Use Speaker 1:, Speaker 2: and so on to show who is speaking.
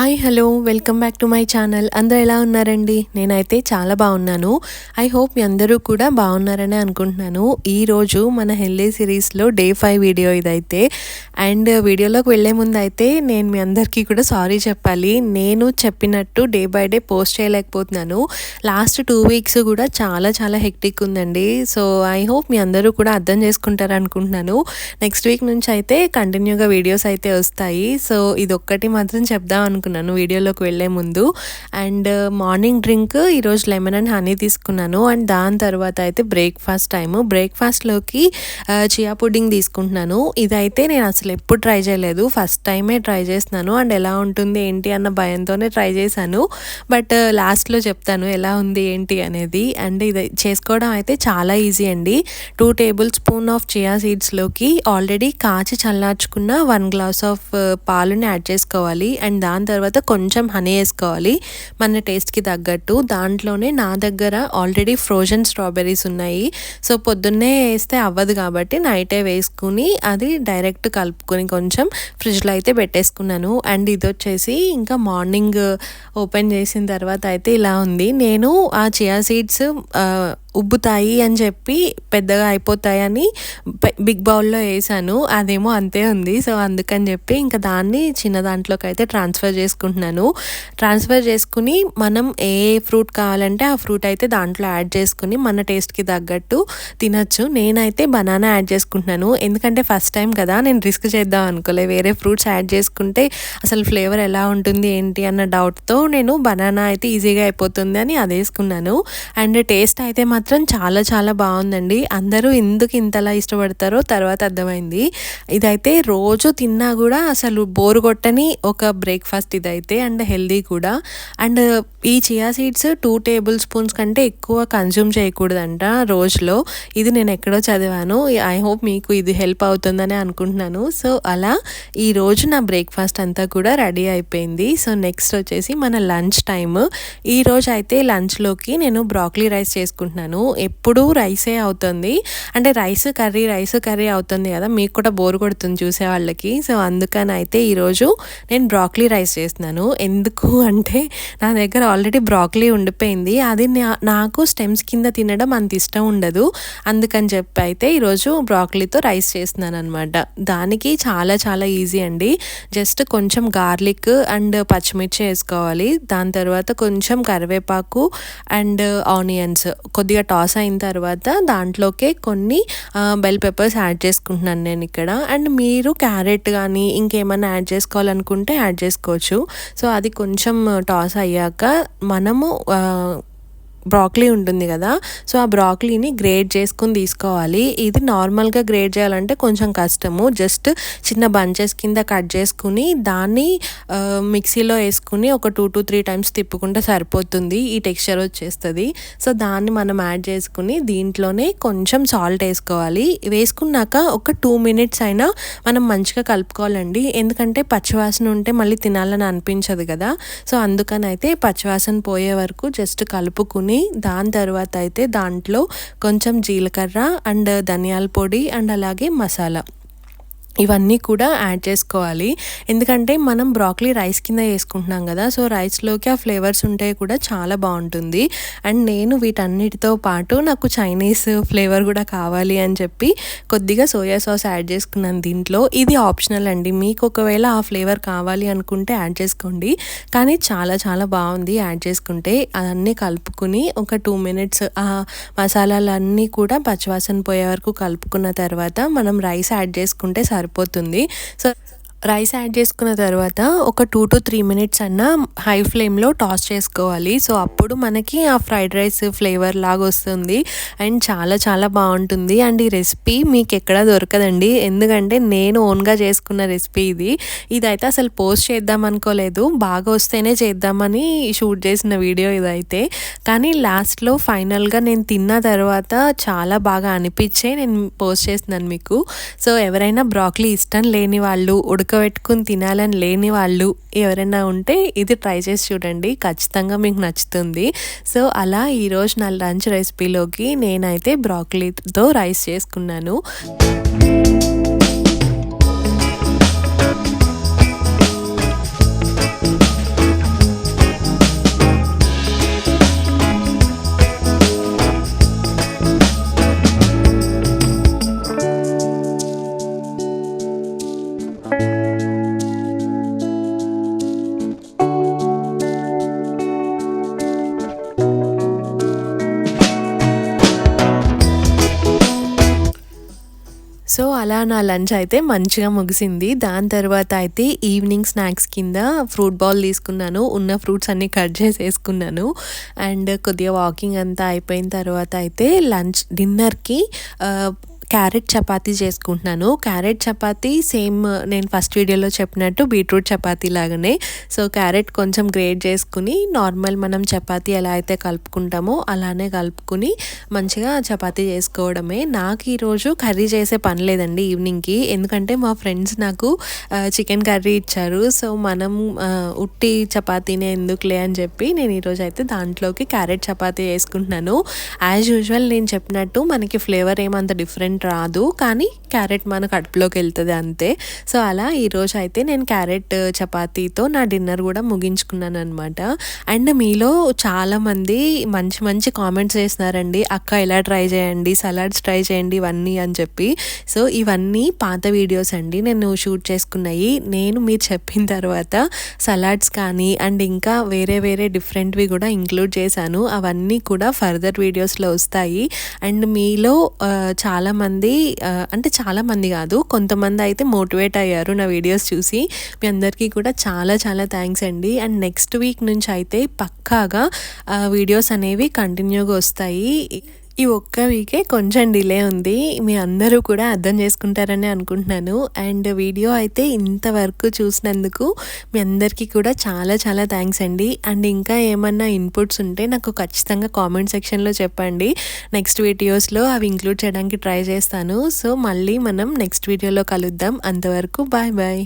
Speaker 1: Hi hello welcome back to my channel. అందరూ ఎలా ఉన్నారండి? నేనైతే చాలా బాగున్నాను. ఐ హోప్ మీ అందరూ కూడా బాగున్నారని అనుకుంటున్నాను. ఈరోజు మన హెల్దీ సిరీస్లో డే 5 వీడియో ఇదైతే. అండ్ వీడియోలోకి వెళ్ళే ముందు అయితే నేను మీ అందరికీ కూడా సారీ చెప్పాలి. నేను చెప్పినట్టు డే బై డే పోస్ట్ చేయలేకపోతున్నాను. లాస్ట్ 2 వీక్స్ కూడా చాలా హెక్టిక్ ఉందండి. సో ఐ హోప్ మీ అందరూ కూడా అర్థం చేసుకుంటారు అనుకుంటున్నాను. నెక్స్ట్ వీక్ నుంచి అయితే కంటిన్యూగా వీడియోస్ అయితే వస్తాయి. సో ఇదొక్కటి మాత్రం చెప్దాం అనుకున్నాను వీడియోలోకి వెళ్ళే ముందు. అండ్ మార్నింగ్ డ్రింక్ ఈరోజు లెమన్ అండ్ హనీ తీసుకున్నాను. అండ్ దాని తర్వాత అయితే బ్రేక్ఫాస్ట్ టైము. బ్రేక్ఫాస్ట్లోకి చియా పుడ్డింగ్ తీసుకుంటున్నాను. ఇదైతే నేను అసలు ఎప్పుడు ట్రై చేయలేదు, ఫస్ట్ టైమే ట్రై చేస్తున్నాను. అండ్ ఎలా ఉంటుంది ఏంటి అన్న భయంతోనే ట్రై చేశాను. బట్ లాస్ట్లో చెప్తాను ఎలా ఉంది ఏంటి అనేది. అండ్ ఇది చేసుకోవడం అయితే చాలా ఈజీ అండి. 2 టేబుల్ స్పూన్ ఆఫ్ చియా సీడ్స్లోకి ఆల్రెడీ కాచి చల్లార్చుకున్న 1 గ్లాస్ ఆఫ్ పాలుని యాడ్ చేసుకోవాలి. అండ్ దాని తర్వాత కొంచెం హనీ వేసుకోవాలి మన టేస్ట్కి తగ్గట్టు. దాంట్లోనే నా దగ్గర ఆల్రెడీ ఫ్రోజన్ స్ట్రాబెర్రీస్ ఉన్నాయి. సో పొద్దున్నే వేస్తే అవ్వదు కాబట్టి నైటే వేసుకుని అది డైరెక్ట్ కలుపుకొని కొంచెం ఫ్రిడ్జ్లో అయితే పెట్టేసుకున్నాను. అండ్ ఇది వచ్చేసి ఇంకా మార్నింగ్ ఓపెన్ చేసిన తర్వాత అయితే ఇలా ఉంది. నేను ఆ చియా సీడ్స్ ఉబ్బుతాయి అని చెప్పి పెద్దగా అయిపోతాయని బిగ్ బౌల్లో వేసాను. అదేమో అంతే ఉంది. సో అందుకని చెప్పి ఇంకా దాన్ని చిన్న దాంట్లోకి అయితే ట్రాన్స్ఫర్ చేసుకుంటున్నాను. ట్రాన్స్ఫర్ చేసుకుని మనం ఏ ఫ్రూట్ కావాలంటే ఆ ఫ్రూట్ అయితే దాంట్లో యాడ్ చేసుకుని మన టేస్ట్కి తగ్గట్టు తినచ్చు. నేనైతే బనానా యాడ్ చేసుకుంటున్నాను. ఎందుకంటే ఫస్ట్ టైం కదా, నేను రిస్క్ చేద్దాం అనుకోలే. వేరే ఫ్రూట్స్ యాడ్ చేసుకుంటే అసలు ఫ్లేవర్ ఎలా ఉంటుంది ఏంటి అన్న డౌట్తో నేను బనానా అయితే ఈజీగా అయిపోతుంది అని అది వేసుకున్నాను. అండ్ టేస్ట్ అయితే మాత్రం చాలా బాగుందండి. అందరూ ఎందుకు ఇంతలా ఇష్టపడతారో తర్వాత అర్థమైంది. ఇదైతే రోజు తిన్నా కూడా అసలు బోరు కొట్టని ఒక బ్రేక్ఫాస్ట్ ఇదైతే. అండ్ హెల్దీ కూడా. అండ్ ఈ చియా సీడ్స్ 2 టేబుల్ స్పూన్స్ కంటే ఎక్కువ కన్జ్యూమ్ చేయకూడదంట రోజులో. ఇది నేను ఎక్కడో చదివాను. ఐ హోప్ మీకు ఇది హెల్ప్ అవుతుందని అనుకుంటున్నాను. సో అలా ఈరోజు నా బ్రేక్ఫాస్ట్ అంతా కూడా రెడీ అయిపోయింది. సో నెక్స్ట్ వచ్చేసి మన లంచ్ టైమ్. ఈరోజు అయితే లంచ్లోకి నేను బ్రాకలీ రైస్ చేసుకుంటున్నాను. ఎప్పుడూ రైసే అవుతుంది. అంటే రైస్ కర్రీ అవుతుంది కదా, మీకు కూడా బోర్ కొడుతుంది చూసే వాళ్ళకి. సో అందుకని అయితే ఈరోజు నేను బ్రాకలీ రైస్ చేస్తున్నాను. ఎందుకు అంటే నా దగ్గర ఆల్రెడీ బ్రాకలీ ఉండిపోయింది. అది నాకు స్టెమ్స్ కింద తినడం అంత ఇష్టం ఉండదు. అందుకని చెప్పి అయితే ఈరోజు బ్రాకలీతో రైస్ చేస్తున్నాను అనమాట. దానికి చాలా ఈజీ అండి. జస్ట్ కొంచెం గార్లిక్ అండ్ పచ్చిమిర్చి వేసుకోవాలి. దాని తర్వాత కొంచెం కరివేపాకు అండ్ ఆనియన్స్ కొద్దిగా టాస్ అయిన తర్వాత దాంట్లోకే కొన్ని బెల్ పెప్పర్స్ యాడ్ చేసుకుంటున్నాను నేను ఇక్కడ. అండ్ మీరు క్యారెట్ కానీ ఇంకేమైనా యాడ్ చేసుకోవాలనుకుంటే యాడ్ చేసుకోవచ్చు. సో అది కొంచెం టాస్ అయ్యాక మనము బ్రాకలీ ఉంటుంది కదా, సో ఆ బ్రాకలీని గ్రేట్ చేసుకుని తీసుకోవాలి. ఇది నార్మల్గా గ్రేట్ చేయాలంటే కొంచెం కష్టము. జస్ట్ చిన్న బంచెస్ కింద కట్ చేసుకుని దాన్ని మిక్సీలో వేసుకుని ఒక 2 to 3 టైమ్స్ తిప్పుకుంటే సరిపోతుంది. ఈ టెక్స్చర్ వచ్చేస్తుంది. సో దాన్ని మనం యాడ్ చేసుకుని దీంట్లోనే కొంచెం సాల్ట్ వేసుకోవాలి. వేసుకున్నాక ఒక 2 minutes అయినా మనం మంచిగా కలుపుకోవాలండి. ఎందుకంటే పచ్చివాసన ఉంటే మళ్ళీ తినాలని అనిపించదు కదా. సో అందుకని అయితే పచ్చివాసన పోయే వరకు జస్ట్ కలుపుకుని దాని తర్వాత అయితే దాంట్లో కొంచెం జీలకర్ర అండ్ ధనియాల పొడి అండ్ అలాగే మసాలా ఇవన్నీ కూడా యాడ్ చేసుకోవాలి. ఎందుకంటే మనం బ్రాకలీ రైస్ కింద వేసుకుంటున్నాం కదా, సో రైస్లోకి ఆ ఫ్లేవర్స్ ఉంటే కూడా చాలా బాగుంటుంది. అండ్ నేను వీటన్నిటితో పాటు నాకు చైనీస్ ఫ్లేవర్ కూడా కావాలి అని చెప్పి కొద్దిగా సోయా సాస్ యాడ్ చేసుకున్నాను దీంట్లో. ఇది ఆప్షనల్ అండి, మీకు ఒకవేళ ఆ ఫ్లేవర్ కావాలి అనుకుంటే యాడ్ చేసుకోండి. కానీ చాలా బాగుంది యాడ్ చేసుకుంటే. అదన్నీ కలుపుకుని ఒక 2 minutes ఆ మసాలాలన్నీ కూడా పచ్చివాసన పోయే వరకు కలుపుకున్న తర్వాత మనం రైస్ యాడ్ చేసుకుంటే సరిపోతుంది. సో రైస్ యాడ్ చేసుకున్న తర్వాత ఒక 2 to 3 minutes అన్న హై ఫ్లేమ్లో టాస్ చేసుకోవాలి. సో అప్పుడు మనకి ఆ ఫ్రైడ్ రైస్ ఫ్లేవర్ లాగా వస్తుంది అండ్ చాలా బాగుంటుంది. అండ్ ఈ రెసిపీ మీకు ఎక్కడా దొరకదండి, ఎందుకంటే నేను ఓన్గా చేసుకున్న రెసిపీ ఇది. ఇదైతే అసలు పోస్ట్ చేద్దాం అనుకోలేదు, బాగా వస్తేనే చేద్దామని షూట్ చేసిన వీడియో ఇదైతే. కానీ లాస్ట్లో ఫైనల్గా నేను తిన్న తర్వాత చాలా బాగా అనిపించే నేను పోస్ట్ చేస్తున్నాను మీకు. సో ఎవరైనా బ్రాకలీ ఇష్టం లేని వాళ్ళు, ఉడకబెట్టుకుని తినాలని లేని వాళ్ళు ఎవరైనా ఉంటే ఇది ట్రై చేసి చూడండి, ఖచ్చితంగా మీకు నచ్చుతుంది. సో అలా ఈరోజు నా లంచ్ రెసిపీలోకి నేనైతే బ్రాకలీతో రైస్ చేసుకున్నాను. సో అలా నా లంచ్ అయితే మంచిగా ముగిసింది. దాని తర్వాత అయితే ఈవినింగ్ స్నాక్స్ కింద ఫ్రూట్ బౌల్ తీసుకున్నాను. ఉన్న ఫ్రూట్స్ అన్నీ కట్ చేసేసుకున్నాను. అండ్ కొద్దిగా వాకింగ్ అంతా అయిపోయిన తర్వాత అయితే డిన్నర్‌కి క్యారెట్ చపాతీ చేసుకుంటున్నాను. క్యారెట్ చపాతీ సేమ్ నేను ఫస్ట్ వీడియోలో చెప్పినట్టు బీట్రూట్ చపాతీ లాగానే. సో క్యారెట్ కొంచెం గ్రేట్ చేసుకుని నార్మల్ మనం చపాతీ ఎలా అయితే కలుపుకుంటామో అలానే కలుపుకుని మంచిగా చపాతీ చేసుకోవడమే. నాకు ఈరోజు కర్రీ చేసే పని లేదండి ఈవినింగ్‌కి. ఎందుకంటే మా ఫ్రెండ్స్ నాకు చికెన్ కర్రీ ఇచ్చారు. సో మనం ఉట్టి చపాతీనే ఎందుకులే అని చెప్పి నేను ఈరోజు అయితే దాంట్లోకి క్యారెట్ చపాతీ చేసుకుంటున్నాను. యాజ్ యూజువల్ నేను చెప్పినట్టు మనకి ఫ్లేవర్ ఏమంత డిఫరెంట్ రాదు, కానీ క్యారెట్ మన కడుపులోకి వెళ్తుంది అంతే. సో అలా ఈరోజు అయితే నేను క్యారెట్ చపాతీతో నా డిన్నర్ కూడా ముగించుకున్నాను అనమాట. అండ్ మీలో చాలామంది మంచి మంచి కామెంట్స్ చేస్తున్నారండి, అక్క ఇలా ట్రై చేయండి, సలాడ్స్ ట్రై చేయండి ఇవన్నీ అని చెప్పి. సో ఇవన్నీ పాత వీడియోస్ అండి, నేను షూట్ చేసుకున్నాయి. నేను మీరు చెప్పిన తర్వాత సలాడ్స్ కానీ అండ్ ఇంకా వేరే వేరే డిఫరెంట్వి కూడా ఇంక్లూడ్ చేశాను. అవన్నీ కూడా ఫర్దర్ వీడియోస్లో వస్తాయి. అండ్ మీలో చాలామంది అంటే చాలామంది కాదు, కొంతమంది అయితే మోటివేట్ అయ్యారు నా వీడియోస్ చూసి. మీ అందరికీ కూడా చాలా చాలా థ్యాంక్స్ అండి. అండ్ నెక్స్ట్ వీక్ నుంచి అయితే పక్కాగా వీడియోస్ అనేవి కంటిన్యూగా వస్తాయి. ఈ ఒక్క వీకే కొంచెం డిలే ఉంది, మీ అందరూ కూడా అర్థం చేసుకుంటారని అనుకుంటున్నాను. అండ్ వీడియో అయితే ఇంతవరకు చూసినందుకు మీ అందరికీ కూడా చాలా చాలా థ్యాంక్స్ అండి. అండ్ ఇంకా ఏమన్నా ఇన్పుట్స్ ఉంటే నాకు ఖచ్చితంగా కామెంట్ సెక్షన్లో చెప్పండి. నెక్స్ట్ వీడియోస్లో అవి ఇంక్లూడ్ చేయడానికి ట్రై చేస్తాను. సో మళ్ళీ మనం నెక్స్ట్ వీడియోలో కలుద్దాం. అంతవరకు బాయ్ బాయ్.